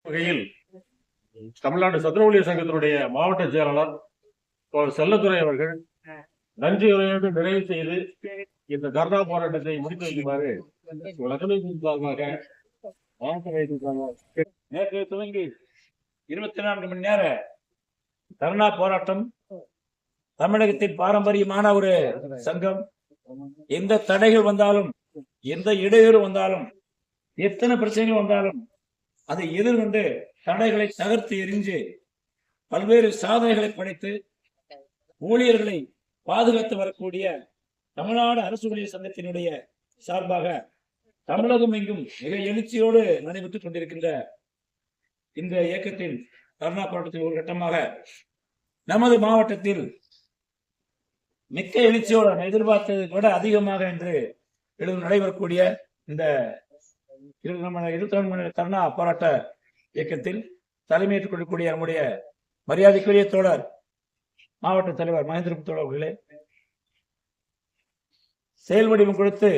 வகையில் தமிழ்நாடு சத்துணவு ஊழியர் சங்கத்தினுடைய மாவட்ட செயலாளர் செல்லத்துறை அவர்கள் நன்றியுரையோடு நிறைவு செய்து இந்த தர்ணா போராட்டத்தை முடித்து வைக்குமாறு நேற்று துவங்கி 24 மணி நேர தர்ணா போராட்டம் தமிழகத்தின் பாரம்பரியமான ஒரு சங்கம். எந்த தடைகள் வந்தாலும், எந்த இடையூறு வந்தாலும், எத்தனை பிரச்சனைகள் வந்தாலும் அதை எதிர்கொண்டு தடைகளை தகர்த்து எரிஞ்சு பல்வேறு சாதனைகளை படைத்து ஊழியர்களை பாதுகாத்து வரக்கூடிய தமிழ்நாடு அரசு ஊழியர் சங்கத்தினுடைய சார்பாக தமிழகம் எங்கும் மிக எழுச்சியோடு நடைபெற்றுக் கொண்டிருக்கின்ற இந்த இயக்கத்தின் தர்ணா போராட்டத்தில் ஒரு கட்டமாக நமது மாவட்டத்தில் மிக்க எழுச்சியோடு எதிர்பார்த்ததை விட அதிகமாக இன்று நடைபெறக்கூடிய இந்த 24 மணி நேர தர்ணா போராட்ட இயக்கத்தில் தலைமையேற்றுக் கொள்ளக்கூடிய நம்முடைய மரியாதைக்குரிய தோழர் மாவட்ட தலைவர் மகேந்திரன் தோழர் அவர்களே, செயல் வடிவம் கொடுத்து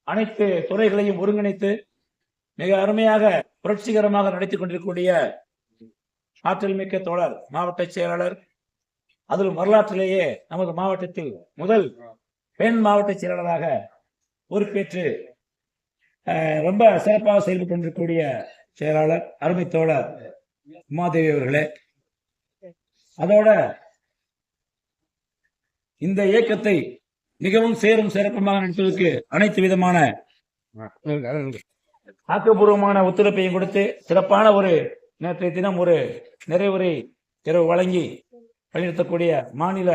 அனைத்து துறைகளையும் ஒருங்கிணைத்து மிக அருமையாக புரட்சிகரமாக நடத்தி கொண்டிருக்கக்கூடிய ஆற்றல் மிக்க தோழர் மாவட்ட செயலாளர், அதில் வரலாற்றிலேயே நமது மாவட்டத்தில் முதல் பெண் மாவட்ட செயலாளராக பொறுப்பேற்று ரொம்ப சிறப்பாக செயல்பட்டு கொண்டிருக்கக்கூடிய செயலாளர் அருமை தோழர் உமாதேவி அவர்களே, அதோட இந்த இயக்கத்தை மிகவும் சேரும் சிறப்பமாக நடத்துவதற்கு அனைத்து விதமான ஆக்கப்பூர்வமான ஒத்துழைப்பையும் கொடுத்து சிறப்பான ஒரு நேற்றைய தினம் ஒரு நிறைவுரை இரவு வழங்கி வழிநடத்தக்கூடிய மாநில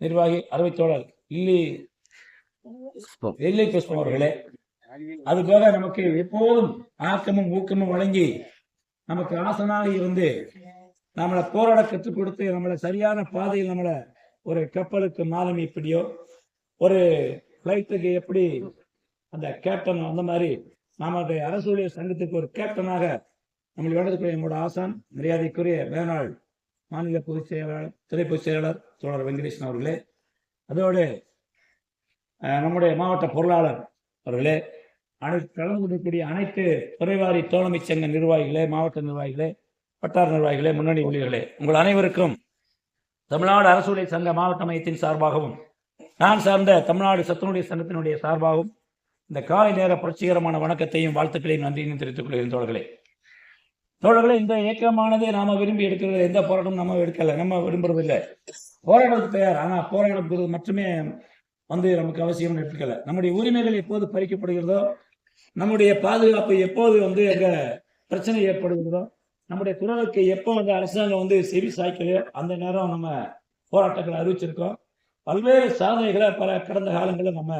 நிர்வாகி அருமை தோழர் இல்லி புஷ்பம் அவர்களே, அதுபோக நமக்கு எப்போதும் ஆக்கமும் ஊக்கமும் வழங்கி நமக்கு ஆசனாக இருந்து நம்மளை போராட கற்றுக் கொடுத்து நம்மளை சரியான பாதையில் நம்மளை ஒரு கப்பலுக்கு மாலம் எப்படியோ ஒரு பிளைட்டுக்கு எப்படி அந்த கேப்டன் அந்த மாதிரி நமது அரசு ஊழியர் சங்கத்துக்கு ஒரு கேப்டனாக நம்மளை வளர்க்கக்கூடிய நம்மளோட ஆசான் மரியாதைக்குரிய மேனாள் மாநில பொதுச் செயலாளர் துறை பொதுச் செயலாளர் தோழர் வெங்கடேசன் அவர்களே, அதோடு நம்முடைய மாவட்ட பொருளாளர் அவர்களே, கலந்து கொள்ளக்கூடிய அனைத்து துறைவாரி தோழமை சங்க நிர்வாகிகளே, மாவட்ட நிர்வாகிகளே, வட்டார நிர்வாகிகளே, முன்னணி ஊழியர்களே, உங்கள் அனைவருக்கும் தமிழ்நாடு அரசு ஊழியர் சங்க மாவட்ட மையத்தின் சார்பாகவும் நான் சார்ந்த தமிழ்நாடு சத்துணவு சங்கத்தினுடைய சார்பாகவும் இந்த காலை நேர புரட்சிகரமான வணக்கத்தையும் வாழ்த்துக்களையும் நன்றியும் தெரிவித்துக் கொள்கிறேன். தோழர்களே, இந்த இயக்கமானது நாம விரும்பி எடுக்கிறது எந்த போராட்டமும் நம்ம எடுக்கல, நம்ம விரும்புறதில்லை. போராட்டத்துக்கு தயார், ஆனா போராடுறது மட்டுமே நமக்கு அவசியம் எடுக்கல. நம்முடைய உரிமைகள் எப்போது பறிக்கப்படுகிறதோ, நம்முடைய பாதுகாப்பு எப்போது எங்க பிரச்சனை ஏற்படுகிறதோ, நம்முடைய குரலுக்கு எப்போ அரசாங்கம் செவி சாய்க்கலையோ அந்த நேரம் நம்ம போராட்டங்களை அறிவிச்சிருக்கோம். பல்வேறு சாதனைகளை பல கடந்த காலங்களில் நம்ம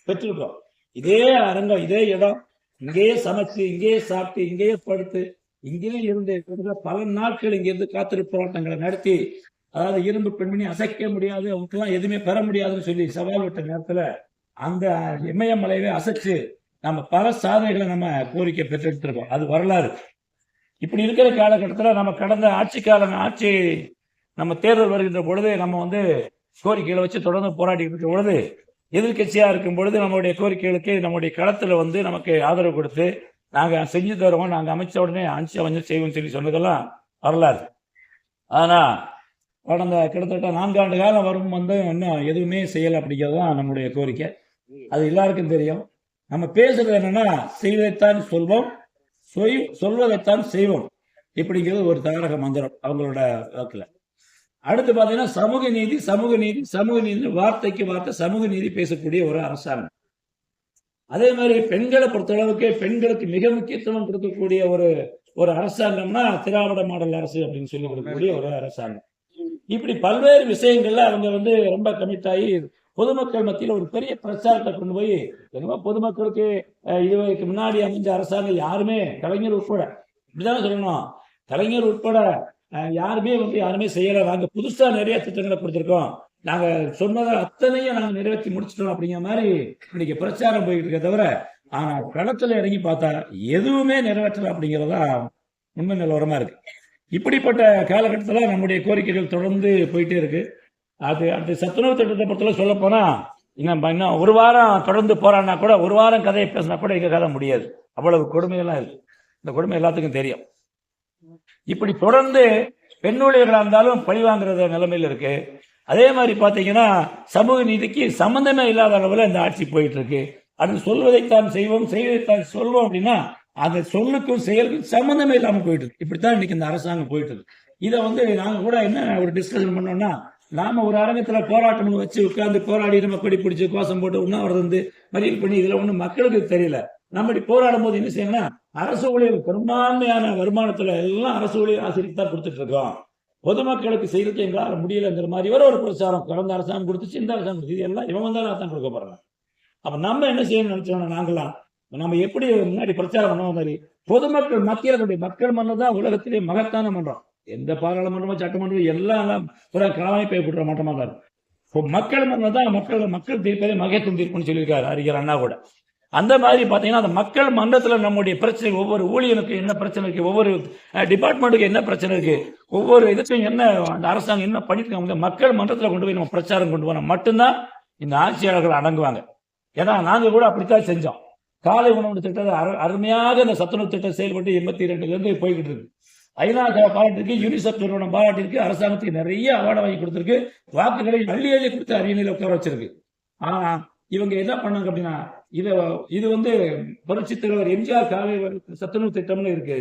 பெற்றிருக்கோம். இதே அரங்கம், இதே இடம், இங்கேயே சமைச்சு, இங்கேயே சாப்பிட்டு, இங்கேயே படுத்து, இங்கேயே இருந்து பல நாட்கள் இங்கிருந்து காத்திருப்பு போராட்டங்களை நடத்தி, அதாவது இரும்பு பெண்மணி அசைக்க முடியாது, அவங்களுக்கெல்லாம் எதுவுமே பெற முடியாதுன்னு சொல்லி சவால் விட்ட நேரத்தில் அந்த இமயமலையை அசைச்சு நம்ம பல சாதனைகளை நம்ம கோரிக்கை பெற்றெடுத்திருக்கோம். அது வரலாறு. இப்படி இருக்கிற காலகட்டத்தில் நம்ம கடந்த ஆட்சி நம்ம தேர்தல் வருகின்ற பொழுது நம்ம கோரிக்கைகளை வச்சு தொடர்ந்து போராடி இருக்கிற பொழுது, எதிர்கட்சியா இருக்கும் பொழுது நம்மளுடைய கோரிக்கைகளுக்கு நம்முடைய களத்தில் நமக்கு ஆதரவு கொடுத்து நாங்கள் செஞ்சு தருவோம், நாங்கள் அமைச்ச உடனே வந்து செய்வோம் சொல்லி சொன்னதெல்லாம் வரலாறு. ஆனா கடந்த கிட்டத்தட்ட 4 ஆண்டு காலம் வரும் இன்னும் எதுவுமே செய்யலை அப்படிங்கிறது தான் நம்முடைய கோரிக்கை. அது எல்லாருக்கும் தெரியும். நம்ம பேசுறது என்னன்னா, செய்வதைத்தான் சொல்வோம், சொல்வதைத்தான் செய்வோம் இப்படிங்கிறது ஒரு தாரக மந்திரம் அவங்களோட வாக்குல. அடுத்து பார்த்தீங்கன்னா சமூக நீதி, சமூக நீதி, சமூக நீதி, வார்த்தைக்கு வார்த்தை சமூக நீதி பேசக்கூடிய ஒரு அரசாங்கம். அதே மாதிரி பெண்களை பொறுத்தளவுக்கு பெண்களுக்கு மிக முக்கியத்துவம் கொடுக்கக்கூடிய ஒரு அரசாங்கம்னா திராவிட மாடல் அரசு அப்படின்னு சொல்லி கொடுக்கக்கூடிய ஒரு அரசாங்கம். இப்படி பல்வேறு விஷயங்கள்ல அவங்க ரொம்ப கமிட் ஆகி பொதுமக்கள் மத்தியில் ஒரு பெரிய பிரச்சாரத்தை கொண்டு போய் பொதுமக்களுக்கு இதுக்கு முன்னாடி அமைஞ்ச அரசாங்கம் யாருமே, கலைஞர் உட்பட, இப்படிதானே சொல்லணும், கலைஞர் உட்பட யாருமே செய்யலை. நாங்க புதுசா நிறைய திட்டங்களை கொடுத்துருக்கோம், நாங்க சொன்னதை அத்தனையும் நாங்க நிறைவேற்றி முடிச்சிட்டோம் அப்படிங்கிற மாதிரி இன்னைக்கு பிரச்சாரம் போயிட்டு இருக்க தவிர, ஆனா களத்துல இறங்கி பார்த்தா எதுவுமே நிறைவேற்றல அப்படிங்கிறதா உண்மை நிலவரமா இருக்கு. இப்படிப்பட்ட காலகட்டத்தில் நம்முடைய கோரிக்கைகள் தொடர்ந்து போயிட்டே இருக்கு. அது அந்த சத்துணவு திட்டத்தை பொறுத்தவரை சொல்ல போனா இன்னும் ஒரு வாரம் தொடர்ந்து போராடினா கூட, ஒரு வாரம் கதையை பேசினா கூட எங்க கதை முடியாது, அவ்வளவு கொடுமையெல்லாம் இருக்கு. இந்த கொடுமை எல்லாத்துக்கும் தெரியும். இப்படி தொடர்ந்து பெண் ஊழியர்களா இருந்தாலும் பழி வாங்குற நிலைமையில இருக்கு. அதே மாதிரி பாத்தீங்கன்னா சமூக நீதிக்கு சம்பந்தமே இல்லாத அளவுல இந்த ஆட்சி போயிட்டு இருக்கு. அது சொல்வதைத்தான் செய்வோம், செய்வதைத்தான் சொல்வோம் அப்படின்னா அந்த சொல்லுக்கும் செயலுக்கும் சம்பந்தமே இல்லாம போயிட்டு இருக்கு. இப்படித்தான் இன்னைக்கு இந்த அரசாங்கம் போயிட்டு இருக்கு. இதை நாங்க கூட என்ன ஒரு டிஸ்கஷன் பண்ணோம்னா, நாம ஒரு அரங்கத்துல போராட்டம் வச்சு உட்கார்ந்து போராடி நம்ம கொடி பிடிச்சு கோஷம் போட்டு உண்ணாவிரதம் மறியல் பண்ணி இதுல ஒண்ணு மக்களுக்கு தெரியல. நம்ம இப்படி போராடும் போது என்ன செய்யணும்னா, அரசு ஊழியர் பெரும்பான்மையான வருமானத்துல எல்லாம் அரசு ஊழியர் ஆசிரியர் தான் கொடுத்துட்டு இருக்கோம். பொதுமக்களுக்கு செய்யறதுக்கு எங்களால் முடியலங்கிற மாதிரி ஒரு பிரச்சாரம் கடந்த அரசாங்கம் கொடுத்துச்சு, இந்த அரசாங்கம் இது எல்லாம் இவன் வந்தாலும் தான் கொடுக்க போறாங்க. அப்ப நம்ம என்ன செய்யணும்னு நினைச்சோம், நாங்களாம் நம்ம எப்படி முன்னாடி பிரச்சாரம் பண்ண மாதிரி பொதுமக்கள் மத்தியில் மக்கள் மன்றம் தான் உலகத்திலே மகத்தான மன்றம். எந்த பாராளுமன்றமோ சட்டமன்றம் எல்லாம் கலவாய்ப்பை கூட்டுற மட்டமா தான் இருக்கும். மக்கள் மன்றம் தான் மக்கள் தீர்ப்பதே மகத்துவம் தீர்ப்புன்னு சொல்லியிருக்காரு அறிஞர் அண்ணா கூட. அந்த மாதிரி பாத்தீங்கன்னா அந்த மக்கள் மன்றத்துல நம்முடைய பிரச்சனை, ஒவ்வொரு ஊழியனுக்கு என்ன பிரச்சனை இருக்கு, ஒவ்வொரு டிபார்ட்மெண்ட்டுக்கு என்ன பிரச்சனை இருக்கு, ஒவ்வொரு இதுக்கும் என்ன அந்த அரசாங்கம் என்ன பண்ணிருக்காங்க, மக்கள் மன்றத்துல கொண்டு போய் நம்ம பிரச்சாரம் கொண்டு போனா மட்டும்தான் இந்த ஆட்சியாளர்கள் அடங்குவாங்க. ஏன்னா நாங்க கூட அப்படித்தான் செஞ்சோம். காலை உணவு திட்டத்தை அருமையாக இந்த சத்துணவு திட்டம் செயல்பட்டு 82ல இருந்து போய்கிட்டு இருக்கு. ஐநா பாராட்டிற்கு, யூனிசெஃப் நிறுவனம் பாராட்டிற்கு, அரசாங்கத்துக்கு நிறைய அவார்டு வாங்கி கொடுத்திருக்கு, வாக்குகளை அள்ளி அள்ளி கொடுத்து அரியணையில் உட்கார வச்சிருக்கு. ஆனா இவங்க என்ன பண்ணாங்க அப்படின்னா, இது புரட்சி தலைவர் எம்ஜிஆர் காலை சத்துணவு திட்டம்னு இருக்கு.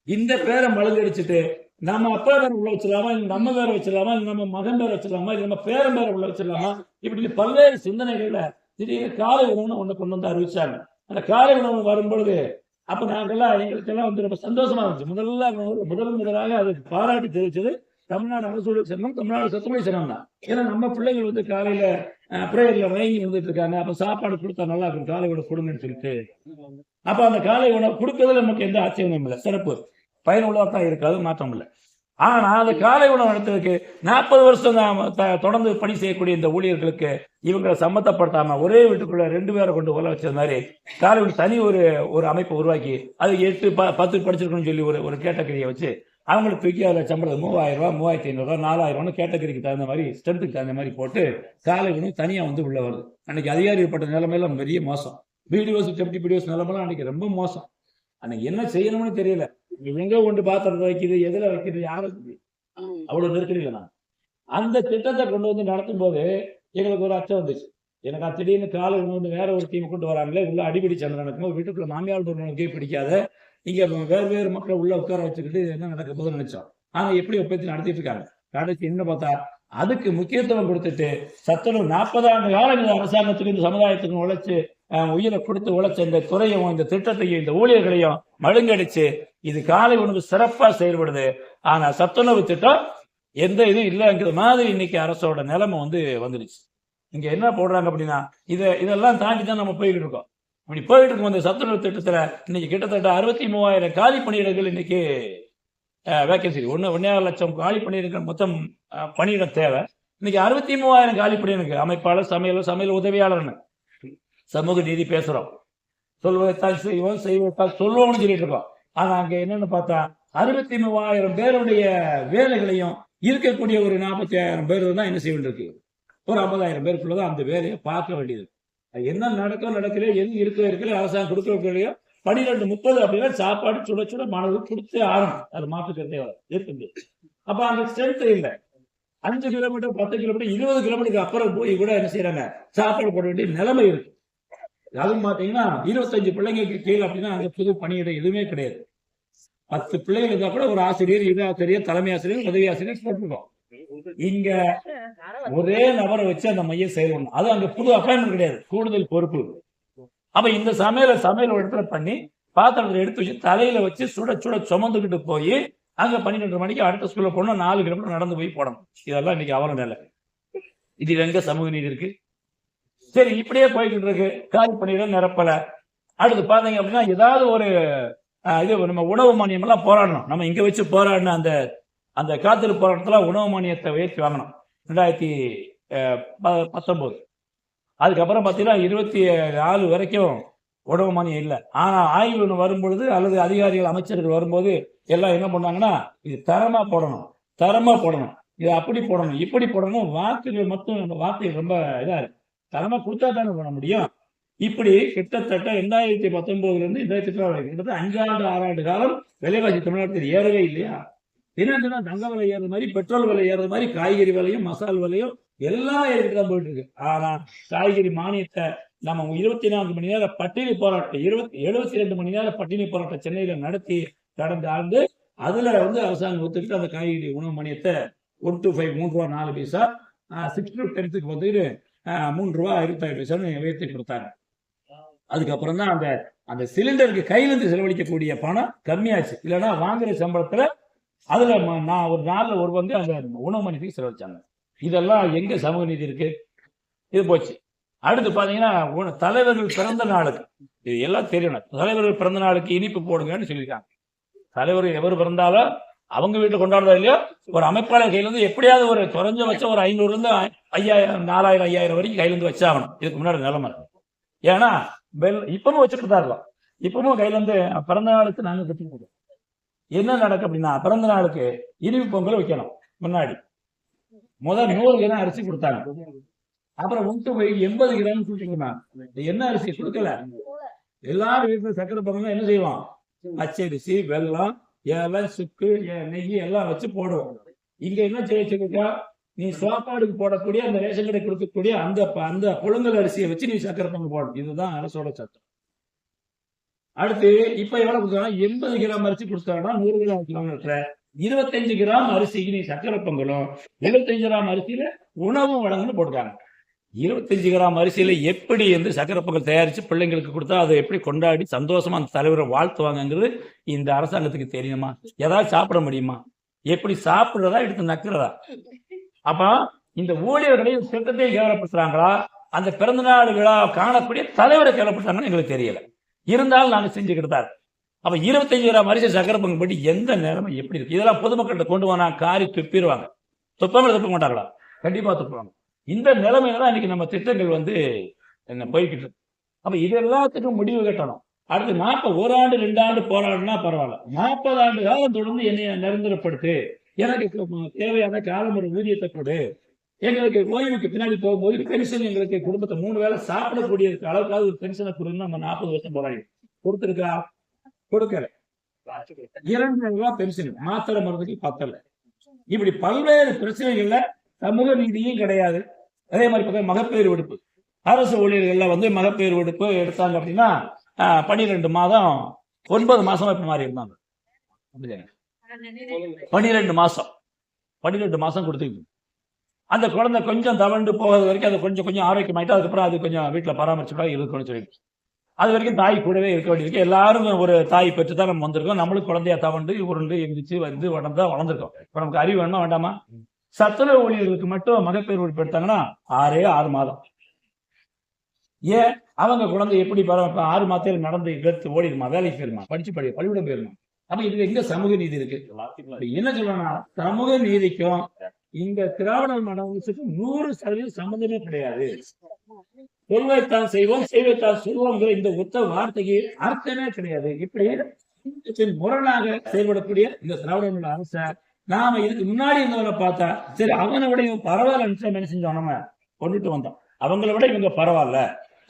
இந்த பேரை மழுங்கடிச்சிட்டு நம்ம அப்பா பேரை உள்ள வச்சிடலாமா, இல்ல நம்ம பேரை வச்சிடலாமா, இல்ல நம்ம மகன் பேரை வச்சிடலாமா, இல்ல நம்ம பேரன் பேரை உள்ள வச்சிடலாமா, இப்படி பல்வேறு சிந்தனைகள்ல திடீர்னு காலை உணவுன்னு ஒண்ணு கொண்டு வந்து அறிவிச்சாங்க. அந்த காலை உணவு வரும்பொழுது அப்ப நாங்கெல்லாம் எங்களுக்கெல்லாம் ரொம்ப சந்தோஷமா இருந்துச்சு. முதலாக அது பாராட்டி தெரிவிச்சது தமிழ்நாடு அரசு சங்கம், தமிழ்நாடு சத்துணவு சங்கம் தான். ஏன்னா நம்ம பிள்ளைகள் காலையில பிரேயர்ல வயங்கி வந்துட்டு இருக்காங்க. அப்ப சாப்பாடு கொடுத்தா நல்லா இருக்கும், காலை உணவு கொடுங்கன்னு சொல்லிட்டு. அப்ப அந்த காலை உணவு கொடுக்கறதுல நமக்கு எந்த ஆச்சரியமும் இல்லை, சிறப்பு பயனுள்ளதா தான் இருக்காது, மாற்றம் இல்லை. ஆனா அந்த காலை உணவு நடத்துறதுக்கு 40 வருஷம் தொடர்ந்து பணி செய்யக்கூடிய இந்த ஊழியர்களுக்கு இவங்களை சம்மந்தப்படுத்தாம ஒரே வீட்டுக்குள்ள 2 பேரை கொண்டு உள்ள வச்ச மாதிரி காலை தனி ஒரு அமைப்பை உருவாக்கி அது 8, 10 படிச்சிருக்கணும்னு சொல்லி ஒரு கேட்டகரியை வச்சு அவங்களுக்கு தூக்கி அதில் சம்பளம் 3000 ரூபாய், 3500 ரூபாய், 4000 கேட்டகரிக்கு தகுந்த மாதிரி ஸ்ட்ரென்த்துக்கு தகுந்த மாதிரி போட்டு காலை உணவு தனியா உள்ள வருது. அன்னைக்கு அதிகாரிப்பட்ட நிலைமையில பெரிய மோசம். பிடிஓஸ் டெப்டி பிடிஓஸ் நிலைமைலாம் அன்னைக்கு ரொம்ப மோசம். அன்னைக்கு என்ன செய்யணும்னு தெரியல. எங்க கொண்டு பாத்திரத்தை வைக்கிறது, எதுல வைக்கிறது, யாருக்கு அவ்வளவு நெருக்கடியில நான் அந்த திட்டத்தை கொண்டு வந்து நடத்தும் போது எங்களுக்கு ஒரு அச்சம் வந்துச்சு. எனக்கு திடீர்னு காலை உணவு வேற ஒரு டீம் கொண்டு வராங்களே, உள்ள அடிப்படை சண்டை நடக்கும், வீட்டுக்குள்ள மாமியார் ஒருவனுக்கே பிடிக்காத, இங்க வேறு மக்களை உள்ள உட்கார வச்சுக்கிட்டு என்ன நடக்க போது நினைச்சோம். ஆனா எப்படி ஒப்பத்தி நடத்திட்டு இருக்காங்க. கடைசி என்ன பார்த்தா அதுக்கு முக்கியத்துவம் கொடுத்துட்டு சத்துணவு 40 ஆண்டு காலம் இந்த அரசாங்கத்துக்கு இந்த சமுதாயத்துக்கு உழைச்சு உயிரை கொடுத்து உழைச்ச இந்த துறையும் இந்த திட்டத்தையும் இந்த ஊழியர்களையும் மழுங்கடிச்சு இது காலை உணவு சிறப்பா செயல்படுது. ஆனா சத்துணவு திட்டம் எந்த இதுவும் இல்லைங்கிற மாதிரி இன்னைக்கு அரசோட நிலைமை வந்துருச்சு. இங்க என்ன போடுறாங்க அப்படின்னா இதெல்லாம் தாண்டி தான் நம்ம போய்கிட்டு இருக்கோம். அப்படி போயிட்டு இருக்கும் இந்த சத்துணவு திட்டத்துல இன்னைக்கு கிட்டத்தட்ட 63,000 காலி பணியிடங்கள் இன்னைக்கு வேகன்சி, 1.5 லட்சம் காலி பணியிடங்கள் மொத்தம் பணியிடம் தேவை. இன்னைக்கு 63,000 காலி பணியிடங்கள் அமைப்பாளர், சமையல் உதவியாளர்னு சமூக நீதி பேசுறோம், சொல்வதைத்தான் செய்வதைத்தான் சொல்லுவோம்னு சொல்லிட்டு இருக்கோம். ஆனா அங்க என்னன்னு பார்த்தா 63,000 பேருடைய வேலைகளையும் இருக்கக்கூடிய ஒரு 40,000 பேர் தான் என்ன செய்ய வேண்டியிருக்கு, ஒரு 50,000 பேருக்குள்ளதான் அந்த வேலையை பார்க்க வேண்டியது. என்ன நடக்கலையோ, எது இருக்கல அரசாங்கம் கொடுக்கலையோ 12:30 அப்படின்னா சாப்பாடு சுட சுட மாணவர்கள் கொடுத்தே ஆகணும். அது மாற்றுக்கிறதே இருக்கு. அப்ப அந்த ஸ்ட்ரென்த் இல்லை. 5 கிலோமீட்டர், 10 கிலோமீட்டர், 20 கிலோமீட்டருக்கு அப்புறம் போய் கூட என்ன செய்யறாங்க, சாப்பாடு போட வேண்டிய நிலைமை இருக்கு. அதுவும் பாத்தீங்கன்னா 25 பிள்ளைங்களுக்கு கீழே அப்படின்னா அங்க புது பணியிடம் எதுவுமே கிடையாது. 10 பிள்ளைகள் இருந்தா கூட ஒரு ஆசிரியர், இரு ஆசிரியர், தலைமை ஆசிரியர், உதவி ஆசிரியர் போட்டுருக்கோம். இங்க ஒரே நபரை வச்சு அந்த மையம் செயல்படணும். அது அங்க புது அப்பாயின்மெண்ட் கிடையாது, கூடுதல் பொறுப்பு. அப்ப இந்த சமையல் இடத்துல பண்ணி பாத்திரத்தை எடுத்து வச்சு தலையில வச்சு சுட சுட சுமந்துக்கிட்டு போய் அங்க 12 மணிக்கு அடுத்த ஸ்கூல்ல போனோம், 4 கிலோமீட்டர் நடந்து போய் போடணும். இதெல்லாம் இன்னைக்கு அவர நிலை. இது எங்க சமூக நீதி இருக்கு? சரி, இப்படியே போய்கிட்டு இருக்கு. காலி பணியிடம் நிரப்பல. அடுத்து பாத்தீங்க அப்படின்னா ஏதாவது ஒரு இது நம்ம உணவு மானியம் எல்லாம் போராடணும். நம்ம இங்க வச்சு போராடின அந்த காத்திருப்பு போராட்டத்துல உணவு மானியத்தை உயர்த்தி வாங்கணும் 2019. அதுக்கப்புறம் பாத்தீங்கன்னா 24 வரைக்கும் உணவு மானியம் இல்லை. ஆனா ஆய்வு வரும்பொழுது அல்லது அதிகாரிகள் அமைச்சர்கள் வரும்போது எல்லாம் என்ன பண்ணாங்கன்னா, இது தரமா போடணும், இது அப்படி போடணும், இப்படி போடணும். வாக்குகள் மட்டும் வார்த்தைகள் ரொம்ப இதா இருக்கு. தரமா கொடுத்தா தானே பண்ண முடியும். இப்படி கிட்டத்தட்ட 2019 இருந்து 2018 கிட்டத்தட்ட 5 ஆண்டு 6 ஆண்டு காலம் விலைவாசி தமிழ்நாட்டில் ஏறவே இல்லையா? தினம் தினம் தங்க விலை ஏறது மாதிரி, பெட்ரோல் விலை ஏறது மாதிரி, காய்கறி விலையும் மசால் விலையும் எல்லாம் ஏறிட்டு தான் போயிட்டு இருக்கு. ஆனா காய்கறி மானியத்தை நம்ம 24 மணி நேரம் பட்டினி போராட்டம் 72 மணி நேரம் பட்டினி போராட்டம் சென்னையில நடத்தி கடந்த ஆண்டு அதுல அரசாங்கம் ஒத்துக்கிட்டு அந்த காய்கறி உணவு மானியத்தை 1 to 5 3 ரூபா 4 பைசா 6 to 10க்கு வந்து 3 ரூபா 25 பைசான்னு உயர்த்தி கொடுத்தாங்க. அதுக்கப்புறம் தான் அந்த சிலிண்டருக்கு கையிலிருந்து செலவழிக்கக்கூடிய பணம் கம்மியாச்சு. இல்லைன்னா வாங்குற சம்பளத்துல அதுல நான் ஒரு நாள்ல ஒரு பங்கு அந்த உணவு மானியத்துக்கு செலவழிச்சாங்க. இதெல்லாம் எங்க சமூக நீதி இருக்கு? இது போச்சு. அடுத்து பாத்தீங்கன்னா தலைவர்கள் பிறந்த நாளுக்கு இது எல்லாம் தெரியணும். தலைவர்கள் பிறந்த நாளுக்கு இனிப்பு போடுங்கன்னு சொல்லியிருக்காங்க. தலைவர் எவர் பிறந்தாலும் அவங்க வீட்டுல கொண்டாடுறதா இல்லையோ ஒரு அமைப்பாளர் கையில இருந்து எப்படியாவது ஒரு குறைஞ்ச வச்சா ஒரு 500 இருந்து 5000 4000 5000 வரைக்கும் கையில இருந்து வச்சாகணும். இதுக்கு முன்னாடி நிலைமை. ஏன்னா இப்பவும் வச்சுட்டு தான் இருக்கலாம். இப்பவும் கையில இருந்து பிறந்த நாளுக்கு நாங்க கற்றுக்கணும். என்ன நடக்கும் அப்படின்னா, பிறந்த நாளுக்கு இனிப்பு பொங்கல் வைக்கணும். முன்னாடி முதல் 100 கிராம் அரிசி கொடுத்தாங்க. அப்புறம் 80 கிராம் கொடுத்தீங்கன்னா என்ன அரிசி கொடுக்கல. எல்லாரும் வீட்டுல சக்கரை பொங்கல் என்ன செய்வோம்? பச்சரிசி, வெல்லம், ஏலை, சுக்கு, நெய் எல்லாம் வச்சு போடுவோம். இங்க என்ன செய்ய, நீ சாப்பாடுக்கு போடக்கூடிய அந்த ரேஷன் கடை கொடுக்கக்கூடிய அந்த புழுங்கல் அரிசியை வச்சு நீ சக்கரை பொங்கல் போடணும். இதுதான் அரசோட சட்டம். அடுத்து இப்ப எவ்வளவு கொடுத்தாங்க? 80 கிராம் அரிசி கொடுத்தாங்கன்னா 100 கிராம் 25 கிராம் அரிசிக்கு நீ சக்கரை பொங்கலும் 75 கிராம் அரிசியில உணவும் வழங்கன்னு போட்டுருக்காங்க. 25 கிராம் அரிசியில எப்படி சக்கரை பொங்கல் தயாரிச்சு பிள்ளைங்களுக்கு கொடுத்தா அதை எப்படி கொண்டாடி சந்தோஷமா அந்த தலைவரை வாழ்த்துவாங்கிறது இந்த அரசாங்கத்துக்கு தெரியுமா? ஏதாவது சாப்பிட முடியுமா? எப்படி சாப்பிடுறதா எடுத்து நக்குறதா? அப்ப இந்த ஊழியர்களையும் திட்டத்தையும் கேவலப்படுத்துறாங்களா, அந்த பிறந்த நாள் விழா காணக்கூடிய தலைவரை கேவலப்படுத்தாங்கன்னு எங்களுக்கு தெரியல. இருந்தாலும் நாங்க செஞ்சுக்கிட்டு தான். அப்ப 25 கிராம் அரிசி சக்கரை பொங்கல் பற்றி எந்த நேரமும் எப்படி இருக்கு? இதெல்லாம் பொதுமக்கள்கிட்ட கொண்டு போனா காரி துப்பிடுவாங்க. துப்பாமல் துப்ப மாட்டாங்களா? கண்டிப்பா துப்புவாங்க. இந்த நிலைமையில தான் இன்னைக்கு நம்ம திட்டங்கள் என்ன போய்கிட்டு இருக்கு. அப்ப இது எல்லாத்துக்கும் முடிவு கட்டணும். அடுத்து 1 ஆண்டு 2 ஆண்டு போராடினா பரவாயில்ல. 40 ஆண்டு காலம் தொடர்ந்து என்னைய நிரந்தரப்படுத்து, எனக்கு தேவையான காலம் ஒரு ஊதியத்தை கொடு, எங்களுக்கு ஓய்வுக்கு பின்னாடி போகும்போது பென்ஷன் எங்களுக்கு குடும்பத்தை 3 வேளை சாப்பிடக்கூடிய அளவுக்காவது ஒரு பென்ஷனை கொடுன்னு நம்ம 40 வருஷம் போராடி கொடுத்துருக்கா? கொடுக்கல. 2 ரூபாய் பென்ஷன் மாத்திரை மருந்துக்கு பத்தல. இப்படி பல்வேறு பிரச்சனைகள்ல சமூக நீதியும் கிடையாது. அதே மாதிரி மகப்பேறு விடுப்பு, அரசு ஊழியர்கள்ல மகப்பேறு விடுப்பு எடுத்தாங்க அப்படின்னா 12 மாதம் 9 மாசமா இப்ப மாதிரி இருந்தாங்க. 12 மாசம் கொடுத்துருக்கு. அந்த குழந்தை கொஞ்சம் தவண்டு போகிறது வரைக்கும் அது கொஞ்சம் கொஞ்சம் ஆரோக்கியமாயிட்டு அதுக்கப்புறம் அது கொஞ்சம் வீட்டில் பராமரிச்சுட்டா இருக்குன்னு சொல்லிட்டு அது வரைக்கும் தாய் கூடவே இருக்க வேண்டியிருக்கு. எல்லாரும் ஒரு தாய் பெற்று தான் நம்ம வந்திருக்கோம். நம்மளும் குழந்தையா தவண்டு உருண்டு எந்திரிச்சு வளர்ந்துருக்கோம். இப்போ நமக்கு அறிவு வேணுமா வேண்டாமா? சத்துணவு ஊழியர்களுக்கு மட்டும் மகப்பேறு உறுப்பு எடுத்தாங்கன்னா 6 மாதம். ஏன் அவங்க குழந்தை எப்படி 6 மாதத்தில் நடந்து எடுத்து ஓடிடுமா, வேலைக்கு போயிருமா, பள்ளிக்கூடம் போயிருமா? அப்ப இதுல எங்க சமூக நீதி இருக்கு? என்ன சொல்லணும்னா சமூக நீதிக்கும் இந்த திராவிட மனசுக்கும் 100% சம்பந்தமே கிடையாது. சொல்வைத்தான் செய்வோம், செய்வைத்தான் சொல்வோங்கிற இந்த ஒத்த வார்த்தைக்கு அர்த்தமே கிடையாது. இப்படி முரணாக செயல்படக்கூடிய இந்த திராவிட அரசை நாம இதுக்கு முன்னாடி இருந்தவரை பார்த்தா சரி அவனை விட இவங்க பரவாயில்ல என்ன செஞ்சோம், நம்ம கொண்டுட்டு வந்தோம். அவங்கள விட இவங்க பரவாயில்ல,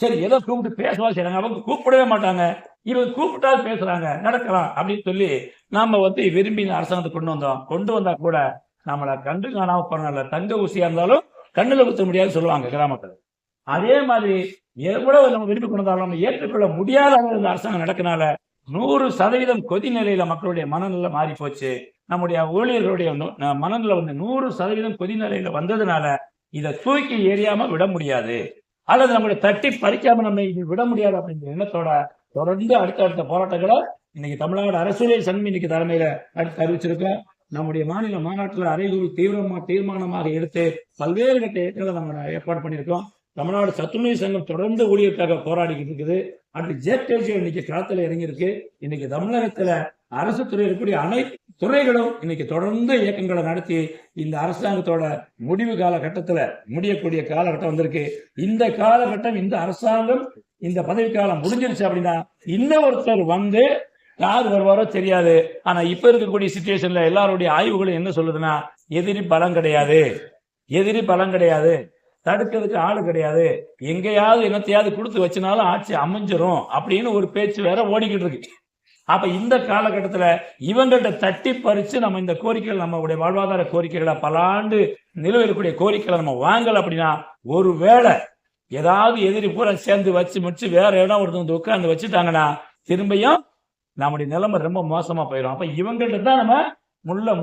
சரி ஏதோ கூப்பிட்டு பேசவா செய்யறாங்க, அவங்க கூப்பிடவே மாட்டாங்க, இவங்க கூப்பிட்டால் பேசுறாங்க, நடக்கலாம் அப்படின்னு சொல்லி நாம விரும்பி அரசாங்கத்தை கொண்டு வந்தா கூட நம்மளை கண்டு காணாம போனால தங்க ஊசியா இருந்தாலும் கண்ணுல குத்த முடியாது சொல்லுவாங்க கிராமத்துல. அதே மாதிரி எவ்வளவு நம்ம விரும்பி கொண்டாலும் நம்ம ஏற்றுக்கொள்ள முடியாத இந்த அரசாங்கம் நடக்கனால 100% கொதி நிலையில மக்களுடைய மனநிலை மாறி போச்சு. நம்முடைய ஊழியர்களுடைய மனநிலை 100% கொதி நிலையில வந்ததுனால இதை தூக்கி எறியாம விட முடியாது, அல்லது நம்மளுடைய தட்டி பறிக்காம நம்ம விட முடியாது அப்படிங்கிற எண்ணத்தோட தொடர்ந்து அடுத்த போராட்டங்களை இன்னைக்கு தமிழ்நாடு அரசியல் சங்கம் இன்னைக்கு தலைமையில அடுத்து அறிவிச்சிருக்கோம். நம்முடைய மாநில மாநாட்டில் அறைகூறி தீர்மானமாக எடுத்து பல்வேறு கட்ட இயக்கங்களை நம்ம ஏற்பாடு பண்ணியிருக்கோம். தமிழ்நாடு சத்துணவு சங்கம் தொடர்ந்து ஊழியருக்காக போராடிக்கிட்டு இருக்குது. அடுத்து ஜேகேஜி இன்னைக்கு களத்தில் இறங்கியிருக்கு. இன்னைக்கு தமிழகத்துல அரசு துறை இருக்கக்கூடிய அனைத்து துறைகளும் இன்னைக்கு தொடர்ந்து இயக்கங்களை நடத்தி இந்த அரசாங்கத்தோட முடிவு காலகட்டத்துல முடியக்கூடிய காலகட்டம் வந்திருக்கு. இந்த காலகட்டம் இந்த அரசாங்கம் இந்த பதவி காலம் முடிஞ்சிருச்சு அப்படின்னா இன்னொருத்தர் யார் வருவாரோ தெரியாது. ஆனா இப்ப இருக்கக்கூடிய சிச்சுவேஷன்ல எல்லாருடைய ஆய்வுகளும் என்ன சொல்லுதுன்னா எதிரி பலம் கிடையாது. தடுக்கிறதுக்கு ஆளு கிடையாது, எங்கேயாவது என்னத்தையாவது கொடுத்து வச்சினாலும் ஆட்சி அமைஞ்சிரும் அப்படின்னு ஒரு பேச்சு வேற ஓடிக்கிட்டு இருக்கு. அப்ப இந்த காலகட்டத்துல இவங்கள்ட்ட தட்டி பறிச்சு நம்ம இந்த கோரிக்கைகள், நம்மளுடைய வாழ்வாதார கோரிக்கைகளை, பல ஆண்டு நிலுவைக்கூடிய கோரிக்கைகளை நம்ம வாங்கல அப்படின்னா, ஒருவேளை ஏதாவது எதிரி பூரா சேர்ந்து வச்சு முடிச்சு வேற இடம் ஒருத்தவங்க உட்கார்ந்து வச்சுட்டாங்கன்னா திரும்பியும் நம்முடைய நிலைமை ரொம்ப மோசமா போயிடும். அப்ப இவங்கள்ட்ட தான் நம்ம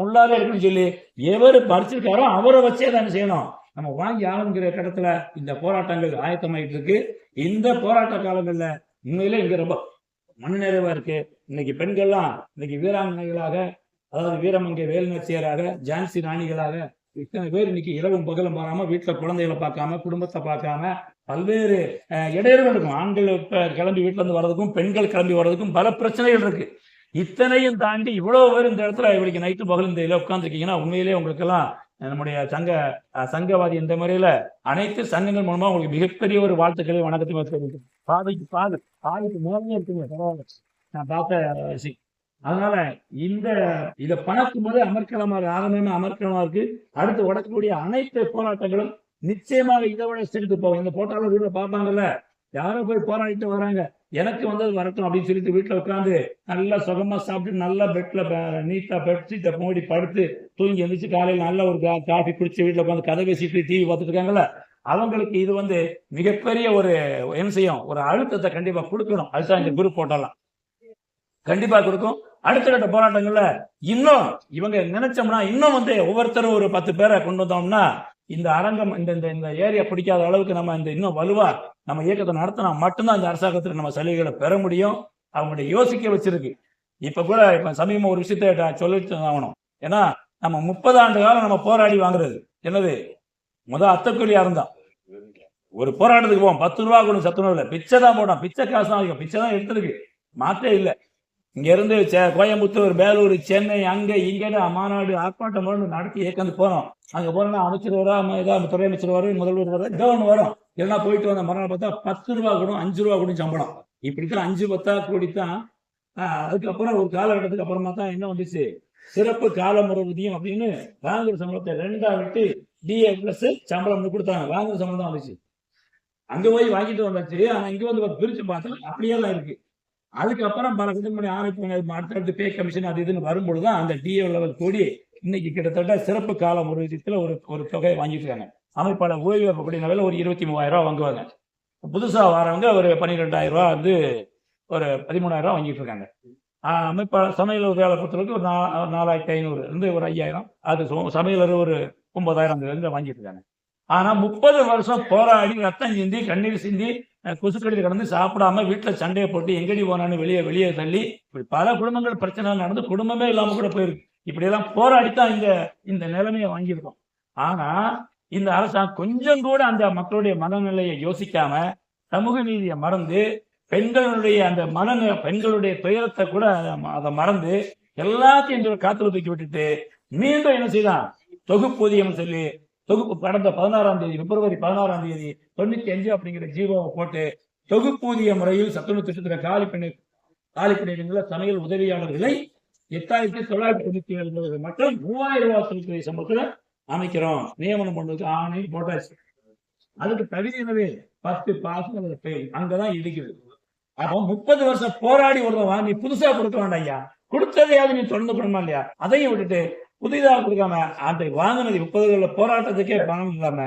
முள்ளாவே இருக்குன்னு சொல்லி எவரு பறிச்சிருக்காரோ அவரை வச்சே தானே செய்யணும். நம்ம வாங்கி ஆளுங்கிற இடத்துல இந்த போராட்டங்கள் ஆயத்தமாயிட்டு இருக்கு. இந்த போராட்ட காலங்கள்ல உண்மையிலே இங்க ரொம்ப மனநிறைவா இருக்கு. இன்னைக்கு பெண்கள்லாம் இன்னைக்கு வீராங்கனைகளாக, அதாவது வீரமங்கை வேலுநாச்சியராக, ஜான்சி ராணிகளாக இத்தனை பேர் இன்னைக்கு இரவும் பகலும் மாறாம வீட்டுல குழந்தைகளை பார்க்காம, குடும்பத்தை பார்க்காம, பல்வேறு இடையூறுகள் இருக்கும். ஆண்கள் கிளம்பி வீட்டுல இருந்து வர்றதுக்கும், பெண்கள் கிளம்பி வர்றதுக்கும் பல பிரச்சனைகள் இருக்கு. இத்தனையும் தாண்டி இவ்வளவு பேர் இந்த இடத்துல இவளுக்கு நைட்டு பகல் இந்த இதில் உட்காந்துருக்கீங்கன்னா உண்மையிலேயே உங்களுக்கு எல்லாம் நம்முடைய சங்கவாதி இந்த முறையில அனைத்து சங்கங்கள் மூலமா உங்களுக்கு மிகப்பெரிய ஒரு வாழ்த்துக்களை வணக்கத்தை தெரிவிக்கும். பாதைக்கு மேலே இருக்குங்க, பரவாயில்ல, நான் பார்த்த. அதனால இதை பார்க்கும் போது அமர்க்கலமா ஆரம்பமே அமர்க்கலமா இருக்கு. அடுத்து உடக்கக்கூடிய அனைத்து போராட்டங்களும் நிச்சயமாக இதை விட செலுத்து போகும். இந்த போட்டாலும் வீட்டுல பார்ப்பாங்கல்ல, யாரோ போய் போராடிட்டு வராங்க, எனக்கு வந்தது வரட்டும் அப்படின்னு சொல்லிட்டு வீட்டுல உட்காந்து நல்லா சுகமா சாப்பிட்டு நல்லா பெட்ல நீட்டா பெட்ஷீட்டை மூடி படுத்து தூங்கி எழுந்திரிச்சு காலையில் நல்ல ஒரு காஃபி குடிச்சு வீட்டுல உட்காந்து கதை பேசிட்டு டிவி பார்த்துட்டு இருக்காங்கல்ல, அவங்களுக்கு இது மிகப்பெரிய ஒரு என்ன செய்யும், ஒரு அழுத்தத்தை கண்டிப்பா கொடுக்கணும். அதுதான் இந்த குரூப் போட்டாலாம் கண்டிப்பா கொடுக்கும். அடுத்த கட்ட போராட்டங்கள்ல இன்னும் இவங்க நினைச்சோம்னா இன்னும் ஒவ்வொருத்தரும் ஒரு 10 பேரை கொண்டு வந்தோம்னா இந்த அரங்கம் இந்த ஏரியா பிடிக்காத அளவுக்கு நம்ம இன்னும் வலுவா நம்ம இயக்கத்தை நடத்தினா மட்டும்தான் இந்த அரசாங்கத்துக்கு நம்ம சலுகைகளை பெற முடியும். அவங்களுடைய யோசிக்க வச்சிருக்கு. இப்ப சமீபம் ஒரு விஷயத்த சொல்லிட்டு ஆகணும். ஏன்னா நம்ம 30 ஆண்டு காலம் நம்ம போராடி வாங்குறது என்னது, அத்தக்கூலியா இருந்தா ஒரு போராட்டத்துக்கு போவோம், 10 ரூபா கூட சத்துணவு இல்லை, பிச்சை தான் போட்டோம், பிச்சை காசு தான், பிச்சை தான் எடுத்துருக்கு, மாற்றே இல்லை. இங்க இருந்து கோயம்புத்தூர், வேலூர், சென்னை, அங்க இங்க மாநாடு ஆர்ப்பாட்டம் நடத்தி ஏற்கனவே போனோம். அங்க போனோம்னா அமைச்சர் வரா, ஏதாவது துறை அமைச்சர் வரும், முதல்வர் வரும், கவர்னர் வரும், எல்லாம் போயிட்டு வந்த மறுநாள் பார்த்தா 10 ரூபா கூட 5 ரூபா கூட சம்பளம். இப்படித்தான் 5 கூடித்தான். அதுக்கப்புறம் ஒரு காலகட்டத்துக்கு அப்புறமா தான் என்ன வந்துச்சு, சிறப்பு காலமுறையும் அப்படின்னு வாங்குற சம்பளத்தை 2ஆ விட்டு டிஏ பிளஸ் சம்பளம் கொடுத்தாங்க. வாங்குற சம்பளம் தான் வந்துச்சு. அங்க போய் வாங்கிட்டு வந்தாச்சு. ஆனா இங்க பிரிச்சு பார்த்தா அப்படியே தான் இருக்கு. அதுக்கப்புறம் பல விதமான ஆணைப்பு அடுத்தடுத்து பே கமிஷன் அது இதுன்னு வரும்பொழுதுதான் அந்த டிஏ லெவல் கூடி இன்னைக்கு கிட்டத்தட்ட சிறப்பு கால முறையத்தில் ஒரு தொகையை வாங்கிட்டு இருக்காங்க. அமைப்பாளர் ஓய்வு அப்படின்னால ஒரு 23,000 ரூபா வாங்குவாங்க. புதுசா வரவங்க ஒரு 12,000 ரூபா ஒரு 13,000 ரூபா வாங்கிட்டு இருக்காங்க. அமைப்பாளர் சமையல் வேலை பொறுத்தவரைக்கும் ஒரு 4,500 இருந்து ஒரு 5,000, அது சமையலர் ஒரு 9,000 வாங்கிட்டு இருக்காங்க. ஆனா 30 வருஷம் போராடி ரத்தம் சிந்தி கண்ணீர் சிந்தி கொசுக்கடியில் கடந்து சாப்பிடாம வீட்டுல சண்டையை போட்டு எங்கடி போனான்னு வெளியே தள்ளி இப்படி பல குடும்பங்கள் பிரச்சனை நடந்து குடும்பமே இல்லாம கூட போயிருக்கு. இப்படி எல்லாம் போராடித்தான் இந்த நிலைமையை வாங்கியிருக்கோம். ஆனா இந்த அரசாங்கம் கொஞ்சம் கூட அந்த மக்களுடைய மனநிலையை யோசிக்காம, சமூக நீதியை மறந்து, பெண்களுடைய அந்த பெண்களுடைய துயரத்தை கூட அதை மறந்து எல்லாத்தையும் காத்துல தூக்கி விட்டுட்டு மீண்டும் என்ன செய்யலாம், தொகுப்பூதியம் சொல்லி கடந்த 16ஆம் தேதி பிப்ரவரி 16ஆம் தேதி 95 அப்படிங்கிற ஜீவோவை போட்டு தொகுப்பூதிய முறையில் சத்துணவு திட்டத்தில் காலி பணியிடங்கள சமையல் உதவியாளர்களை 8,997 மற்றும் 3,000 ரூபாய் செலுத்துவதை சம்பளத்துல அமைக்கிறோம், நியமனம் பண்றதுக்கு ஆணை போட்டாச்சு. அதுக்கு தகுதி எனவே 10 பாசம் அங்கதான் இடிக்குது. அப்போ 30 வருஷம் போராடி ஒருவன் வாங்கி புதுசா கொடுக்க வேண்டாம் ஐயா, கொடுத்ததையாவது நீ தொடர்ந்து பண்ணமா இல்லையா, அதையும் விட்டுட்டு புதிதாக கொடுக்காம அந்த வாங்கினது 30 போராட்டத்துக்கே பணம் இல்லாம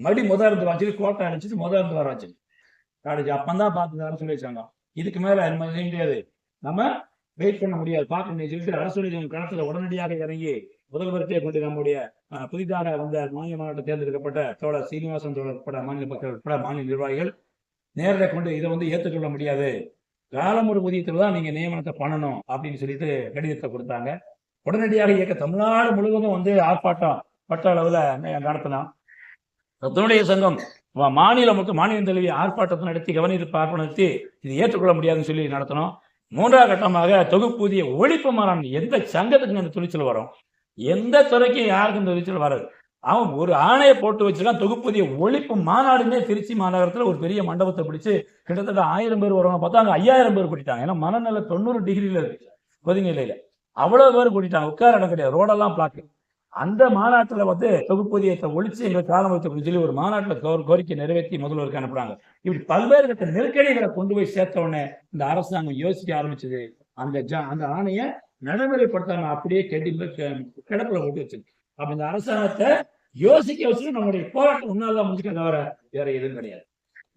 மறுபடி முதலிருந்து வச்சுட்டு கோட்டை அடிச்சுட்டு முதலிருந்து வர வச்சு அப்பந்தான் பார்த்து அரசு வச்சாங்க. இதுக்கு மேல நம்ம செய்ய முடியாது, நம்ம வெயிட் பண்ண முடியாது, பார்க்க முடியாது சொல்லிட்டு அரசு களத்துல உடனடியாக இறங்கி முதல்வர்கிட்டே கொண்டு நம்முடைய புதிதாக வந்த மாநில மாவட்ட தேர்ந்தெடுக்கப்பட்ட தோழர் சீனிவாசன் உட்பட மாநில மக்கள் உட்பட மாநில நிர்வாகிகள் நேரில் கொண்டு இதை ஏற்றுக்கொள்ள முடியாது, காலமுறை ஊதியத்தில் தான் நீங்க நியமனத்தை பண்ணணும் அப்படின்னு சொல்லிட்டு கடிதத்தை கொடுத்தாங்க. உடனடியாக இயக்க தமிழ்நாடு முழுவதும் ஆர்ப்பாட்டம் பட்ட அளவுல நடத்தினோம். ரத்தனுடைய சங்கம் மாநிலம் தழுவி ஆர்ப்பாட்டத்தை நடத்தி கவனிப்பு ஆர்ப்பாட்டம் நடத்தி இது ஏற்றுக்கொள்ள முடியாதுன்னு சொல்லி நடத்தணும். 3ஆம் கட்டமாக தொகுப்பூதிய ஒழிப்பு மாநாடு. எந்த சங்கத்துக்கு அந்த துணிச்சல் வரும், எந்த துறைக்கும் யாருக்கும் இந்த துணிச்சல் வராது. அவன் ஒரு ஆணையை போட்டு வச்சிருக்கான், தொகுப்பூதிய ஒழிப்பு மாநாடுமே திருச்சி மாநகரத்துல ஒரு பெரிய மண்டபத்தை பிடிச்சு கிட்டத்தட்ட 1000 பேர் வருவாங்க. பார்த்தா அங்க 5000 பேர் கூட்டிட்டாங்க. ஏன்னா மனநிலை 90 டிகிரியில இருக்கு கொதிநிலையில, அவ்வளவு பேர் கூட்டிட்டாங்க. உட்கார இடம் கிடையாது, ரோடெல்லாம் பிளாக்கு. அந்த மாநாட்டுல தொகுப்பூதியத்தை ஒழிச்சு எங்களுக்கு காலம் வைத்து சொல்லி ஒரு மாநாட்டுல கோரிக்கை நிறைவேற்றி முதல்வருக்கு அனுப்புறாங்க. இப்படி பல்வேறு கட்ட நெருக்கடிகளை கொண்டு போய் சேர்த்த உடனே இந்த அரசாங்கம் யோசிக்க ஆரம்பிச்சது. அந்த ஆணையை நடைமுறைப்படுத்தாம அப்படியே கிடப்புல போட்டு வச்சிருக்கு. அப்ப இந்த அரசாங்கத்தை யோசிக்க வச்சு நம்முடைய போராட்டம் உன்னால்தான் முடிச்சுக்க தவிர வேற எதுவும் கிடையாது.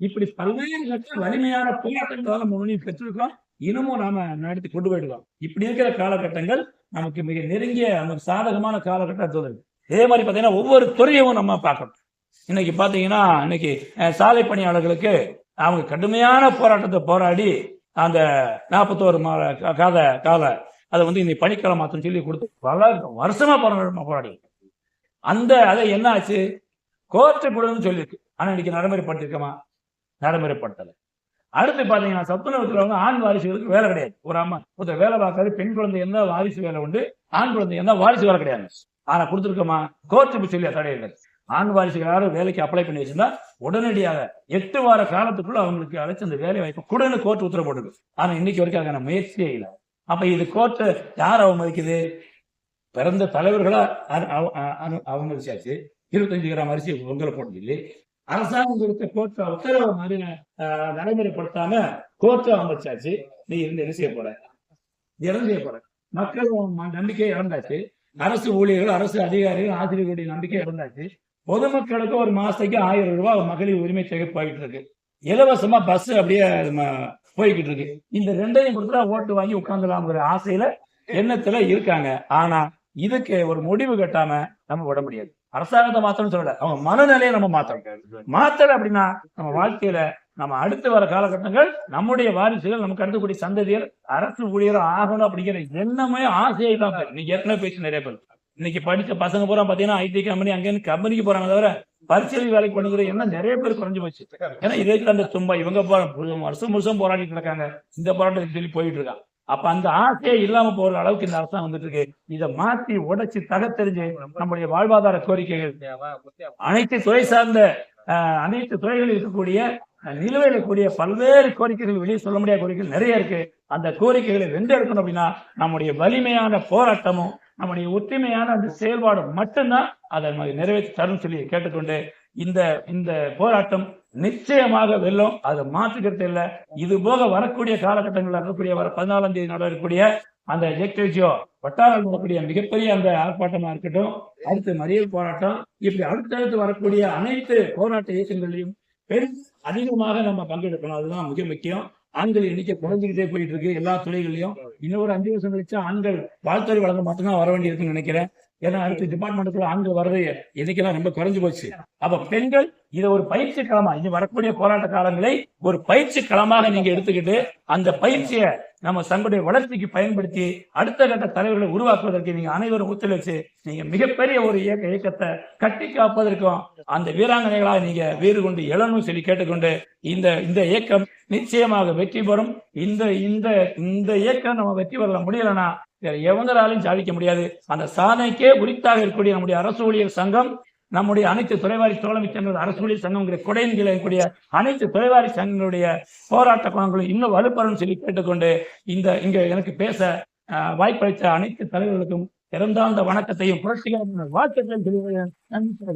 இப்படி பல்வேறு கட்ட வலிமையான போராட்டங்களால முன்னணி பெற்றிருக்கோம். இன்னமும் நாம நடத்தி கொண்டு போயிடுவோம். இப்படி இருக்கிற காலகட்டங்கள் நமக்கு மிக நெருங்கிய நமக்கு சாதகமான காலகட்டம் இருக்கு. இதே மாதிரி பாத்தீங்கன்னா ஒவ்வொரு துறையும் நம்ம பார்க்கணும். இன்னைக்கு பாத்தீங்கன்னா இன்னைக்கு சாலை பணியாளர்களுக்கு அவங்க கடுமையான போராட்டத்தை போராடி அந்த 41 கால அதை இன்னைக்கு பணிக்காலம் மாத்தம் சொல்லி கொடுத்து பல வருஷமா போராடி அதை என்ன ஆச்சு, கோர்ட்டு கொடுன்னு சொல்லியிருக்கு. ஆனா இன்னைக்கு நடைமுறைப்படுத்திருக்கமா? நடைமுறைப்படுத்தல. அடுத்து பாத்தீங்கன்னா சத்துணவு இருக்கிறவங்க ஆண் வாரிசுகளுக்கு வேலை கிடையாது. ஒரு அம்மா ஒருத்தர் வேலை பார்க்காது, பெண் குழந்தை என்ன வாரிசு வேலை உண்டு, ஆண் குழந்தை என்ன வாரிசு வேலை கிடையாது. ஆனா கொடுத்துருக்கோமா? கோர்ட்டு சொல்லி தடையில்லை. ஆண் வாரிசுகள் யாரும் வேலைக்கு அப்ளை பண்ணி வச்சிருந்தா உடனடியாக 8 வார காலத்துக்குள்ள அவங்களுக்கு அழைச்சு அந்த வேலை வாய்ப்பு கூடன்னு கோர்ட் உத்தரவு போட்டுருக்கு. ஆனா இன்னைக்கு வரைக்கும் அதுக்கான முயற்சியே இல்லை. அப்ப இது கோர்ட்டு யார் அவமதிக்குது? பிறந்த தலைவர்களா அவமதிச்சாச்சு. 25 கிராம் அரிசி பொங்கலை போட்டு சொல்லி அரசாங்கம் கொடுத்த கோர்ட் உத்தரவை மாதிரி நடைமுறைப்படுத்தாம கோர்ட்டு அவமதிச்சாச்சு. நீ இருந்து என்ன செய்ய போற? மக்கள் நம்பிக்கை இழந்தாச்சு. அரசு ஊழியர்கள், அரசு அதிகாரிகள், ஆசிரியர்களுடைய நம்பிக்கை இழந்தாச்சு. பொதுமக்களுக்கு ஒரு மாசத்துக்கு 1000 ரூபாய் மகளிர் உரிமை தொகை போயிட்டு இருக்கு. இலவசமா பஸ் அப்படியே போய்கிட்டு இருக்கு. இந்த ரெண்டையும் கொடுத்தா ஓட்டு வாங்கி உட்கார்ந்துலாம்ங்கிற ஆசையில எண்ணத்துல இருக்காங்க. ஆனா இதுக்கு ஒரு முடிவு கட்டாம நம்ம விட முடியாது. அரசாங்கத்தை மாத்தணும்னு சொல்லல, அவங்க மனநிலையை நம்ம மாத்தல அப்படின்னா நம்ம வாழ்க்கையில நம்ம அடுத்து வர காலகட்டங்கள் நம்முடைய வாரிசுகள், நமக்கு அடுத்தக்கூடிய சந்ததியர் அரசு ஊழியர் ஆகணும் அப்படிங்கிற எண்ணமே ஆசையை தான். இன்னைக்கு ஏற்கனவே பேசி நிறைய பேர் இன்னைக்கு படிச்ச பசங்க பூரா பாத்தீங்கன்னா ஐடி கம்பெனி அங்கே கம்பெனிக்கு போறாங்க தவிர பரிசீலனை வேலைக்கு பண்ணுகிற எண்ணம் நிறைய பேர் குறைஞ்சு போச்சு. ஏன்னா இதுக்கு அந்த சும்மா இவங்க வருஷம் போராடிட்டு இருக்காங்க, இந்த போராட்டத்துக்கு சொல்லி போயிட்டு இருக்காங்க. அப்ப அந்த ஆசையே இல்லாம போற அளவுக்கு இந்த அரசாங்கம் வந்துட்டு இருக்கு. இதை மாற்றி உடைச்சு தகத்தெரிஞ்சு நம்முடைய வாழ்வாதார கோரிக்கைகள் அனைத்து துறை சார்ந்த அனைத்து துறைகளில் இருக்கக்கூடிய நிலுவையில் இருக்கக்கூடிய பல்வேறு கோரிக்கைகள், வெளியே சொல்ல முடியாத கோரிக்கைகள் நிறைய இருக்கு. அந்த கோரிக்கைகளை வென்றெடுக்கணும் அப்படின்னா நம்முடைய வலிமையான போராட்டமும் நம்முடைய ஒற்றுமையான அந்த செயல்பாடு மட்டும்தான் அதை நிறைவேற்றி தரும் சொல்லி கேட்டுக்கொண்டு இந்த போராட்டம் நிச்சயமாக வெல்லும். அதை மாற்றுக்கிறது இல்லை. இது போக வரக்கூடிய காலகட்டங்களில் இருக்கக்கூடிய 14ஆம் தேதி நடக்கக்கூடிய அந்த ஜெக்டேஜியோ வட்டாரம் வரக்கூடிய மிகப்பெரிய அந்த ஆர்ப்பாட்டமா இருக்கட்டும், அடுத்து மறியல் போராட்டம், இப்படி அடுத்தடுத்து வரக்கூடிய அனைத்து போராட்ட இயக்கங்களையும் அதிகமாக நம்ம பங்கெடுக்கணும். அதுதான் மிக முக்கியம். ஆண்கள் எண்ணிக்கை குறைஞ்சிக்கிட்டே போயிட்டு இருக்கு எல்லா துறைகளையும். இன்னொரு 5 வருஷம் கழிச்சா ஆண்கள் வாழ்த்துறை வழங்க மட்டும்தான் வர வேண்டியிருக்குன்னு நினைக்கிறேன். ஏன்னா அடுத்த டிபார்ட்மெண்ட்டுக்குள்ள ஆண்கள் வர்றது எண்ணிக்கைலாம் ரொம்ப குறைஞ்சு போச்சு. அப்ப பெண்கள் இதை ஒரு பயிற்சி களமா, இனி வரக்கூடிய போராட்ட காலங்களை ஒரு பயிற்சி களமாக நீங்க எடுத்துக்கிட்டு அந்த பயிற்சியை நம்ம தங்களுடைய வளர்ச்சிக்கு பயன்படுத்தி அடுத்த கட்ட தலைவர்களை உருவாக்குவதற்கு நீங்க அனைவரும் ஒத்துழைச்சு நீங்க மிகப்பெரிய ஒரு இயக்கத்தை கட்டி காப்பதற்கும் அந்த வீராங்கனைகளாக நீங்க வீறு கொண்டு எழணும் சொல்லி கேட்டுக்கொண்டு இந்த இயக்கம் நிச்சயமாக வெற்றி பெறும். இந்த இயக்கம் நம்ம வெற்றி பெற முடியலன்னா வேற எவங்களாலையும் சாதிக்க முடியாது. அந்த சாதனைக்கே உரித்தாக இருக்கக்கூடிய நம்முடைய அரசு ஊழியர் சங்கம், நம்முடைய அனைத்து துறைவாரி தோழமை சங்கங்கள், அரசு ஊழியர் சங்கம் கொடையின் கீழே இருக்கக்கூடிய அனைத்து துறைவாரி சங்கங்களுடைய போராட்ட குணங்களும் இன்னும் வலுப்பெறும் சொல்லி கேட்டுக்கொண்டு இங்க எனக்கு பேச வாய்ப்பளித்த அனைத்து தலைவர்களுக்கும் இறந்தாழ்ந்த வணக்கத்தையும் புரட்சிகரமான வாழ்த்துக்கள் தெரிவிக்கிறேன். நன்றி.